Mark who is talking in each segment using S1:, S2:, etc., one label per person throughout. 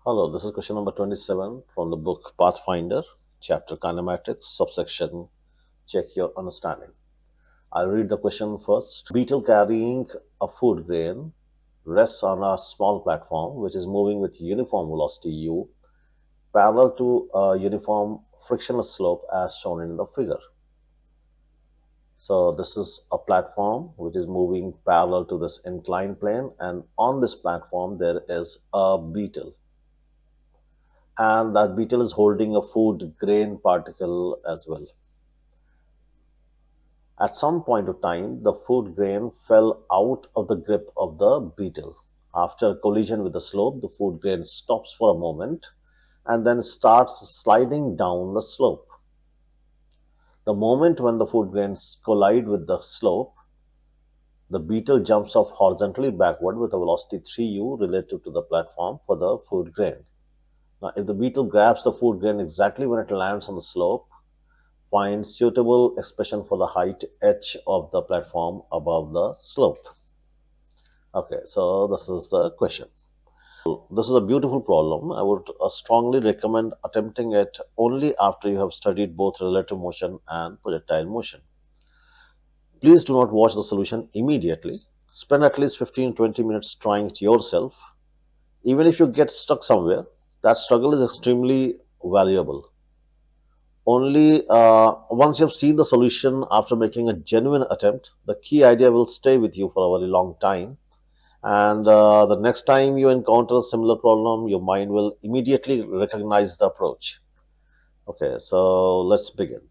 S1: Hello, this is question number 27 from the book Pathfinder, chapter kinematics, subsection check your understanding. I'll read the question first. Beetle carrying a food grain rests on a small platform which is moving with uniform velocity u parallel to a uniform frictionless slope as shown in the figure. So this is a platform which is moving parallel to this inclined plane, and on this platform there is a beetle, and that beetle is holding a food grain particle as well. At some point of time, the food grain fell out of the grip of the beetle. After collision with the slope, the food grain stops for a moment and then starts sliding down the slope. The moment when the food grains collide with the slope, the beetle jumps off horizontally backward with a velocity 3u relative to the platform for the food grain. Now, if the beetle grabs the food grain exactly when it lands on the slope, find suitable expression for the height h of the platform above the slope. Okay, so this is the question. This is a beautiful problem. I would strongly recommend attempting it only after you have studied both relative motion and projectile motion. Please do not watch the solution immediately. Spend at least 15-20 minutes trying it yourself. Even if you get stuck somewhere, that struggle is extremely valuable. Only once you have seen the solution after making a genuine attempt, the key idea will stay with you for a very long time. And the next time you encounter a similar problem, your mind will immediately recognize the approach. Okay, so let's begin.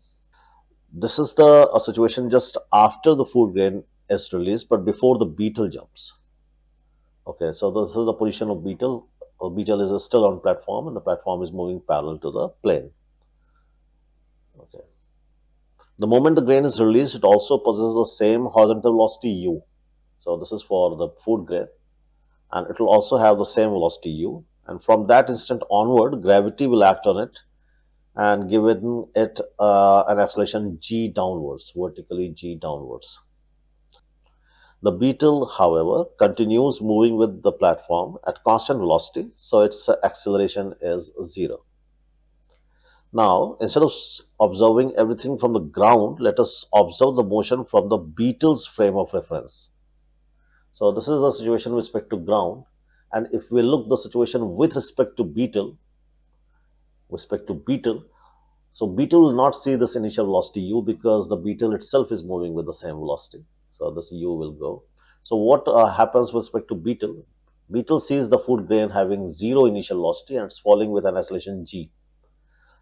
S1: This is the a situation just after the food grain is released, but before the beetle jumps. Okay, so this is the position of beetle. Beetle is still on platform, and the platform is moving parallel to the plane. Okay. The moment the grain is released, it also possesses the same horizontal velocity u. So this is for the food grain, and it will also have the same velocity u. And from that instant onward, gravity will act on it and given it an acceleration g downwards, vertically g downwards. The beetle, however, continues moving with the platform at constant velocity, so its acceleration is zero. Now, instead of observing everything from the ground, let us observe the motion from the beetle's frame of reference. So this is the situation with respect to ground. And if we look the situation with respect to beetle, so beetle will not see this initial velocity u because the beetle itself is moving with the same velocity. So this u will go. So what happens with respect to beetle? Beetle sees the food grain having zero initial velocity and it's falling with an acceleration g.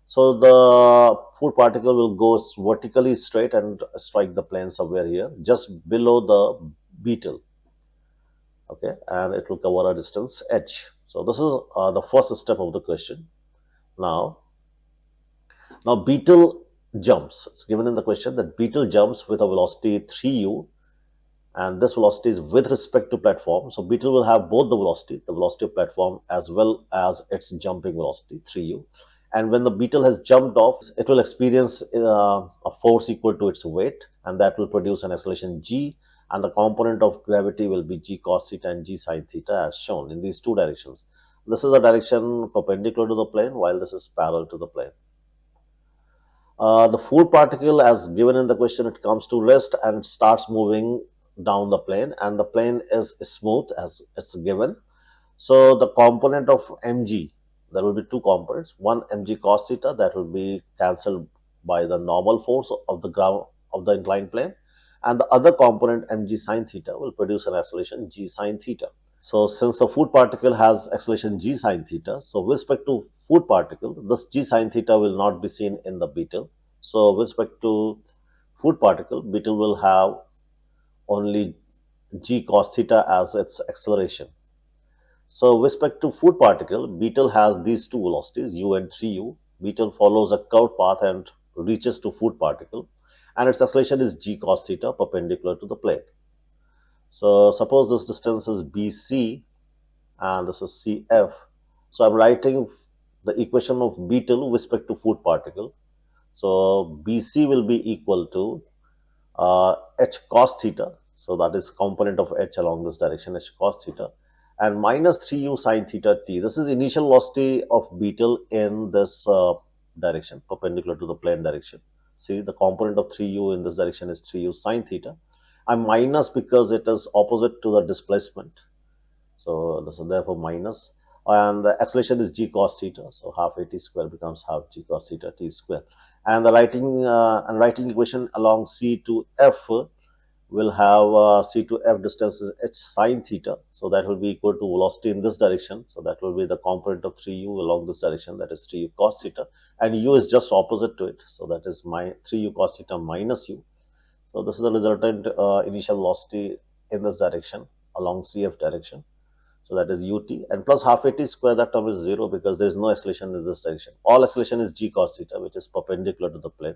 S1: So the food particle will go vertically straight and strike the plane somewhere here, just below the beetle. Okay, and it will cover a distance h. So this is the first step of the question. Now, beetle jumps. It's given in the question that beetle jumps with a velocity 3u, and this velocity is with respect to platform. So beetle will have both the velocity of platform as well as its jumping velocity 3u. And when the beetle has jumped off, it will experience a force equal to its weight, and that will produce an acceleration g, and the component of gravity will be g cos theta and g sin theta as shown in these two directions. This is a direction perpendicular to the plane, while this is parallel to the plane. The food particle, as given in the question, it comes to rest and it starts moving down the plane, and the plane is smooth as it's given. So the component of mg, there will be two components. One mg cos theta, that will be cancelled by the normal force of the ground of the inclined plane, and the other component mg sin theta will produce an acceleration g sin theta. So since the food particle has acceleration g sin theta, so with respect to food particle, this g sin theta will not be seen in the beetle. So with respect to food particle, beetle will have only g cos theta as its acceleration. So with respect to food particle, beetle has these two velocities, u and 3u. Beetle follows a curved path and reaches to food particle, and its acceleration is g cos theta perpendicular to the plane. So suppose this distance is bc and this is cf. So I'm writing the equation of beetle with respect to food particle. So bc will be equal to h cos theta. So that is component of h along this direction, h cos theta. and minus 3u sine theta t. This is initial velocity of beetle in this direction, perpendicular to the plane direction. See, the component of 3u in this direction is 3u sine theta. And minus because it is opposite to the displacement. So this is therefore minus. And the acceleration is g cos theta. So half a t square becomes half g cos theta t square. And the writing equation along C to F will have C to F distance is h sine theta. So that will be equal to velocity in this direction. So that will be the component of 3u along this direction, that is 3u cos theta. And u is just opposite to it. So that is my 3u cos theta minus u. So this is the resultant initial velocity in this direction along CF direction. So that is ut, and plus half a t square, that term is 0 because there is no acceleration in this direction. All acceleration is g cos theta, which is perpendicular to the plane.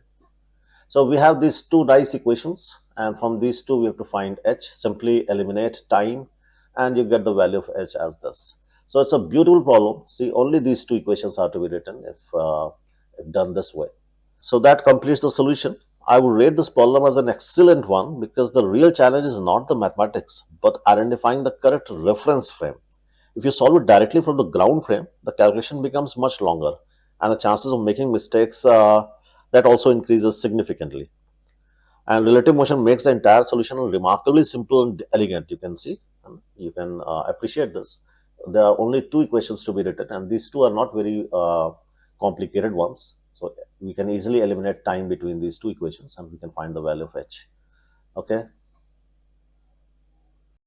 S1: So we have these two nice equations, and from these two we have to find h. Simply eliminate time and you get the value of h as this. So it's a beautiful problem. See, only these two equations are to be written if done this way. So that completes the solution. I would rate this problem as an excellent one because the real challenge is not the mathematics but identifying the correct reference frame. If you solve it directly from the ground frame, the calculation becomes much longer and the chances of making mistakes that also increases significantly. And relative motion makes the entire solution remarkably simple and elegant. You can see, and you can appreciate this. There are only two equations to be written, and these two are not very complicated ones. So we can easily eliminate time between these two equations, and we can find the value of h. Okay.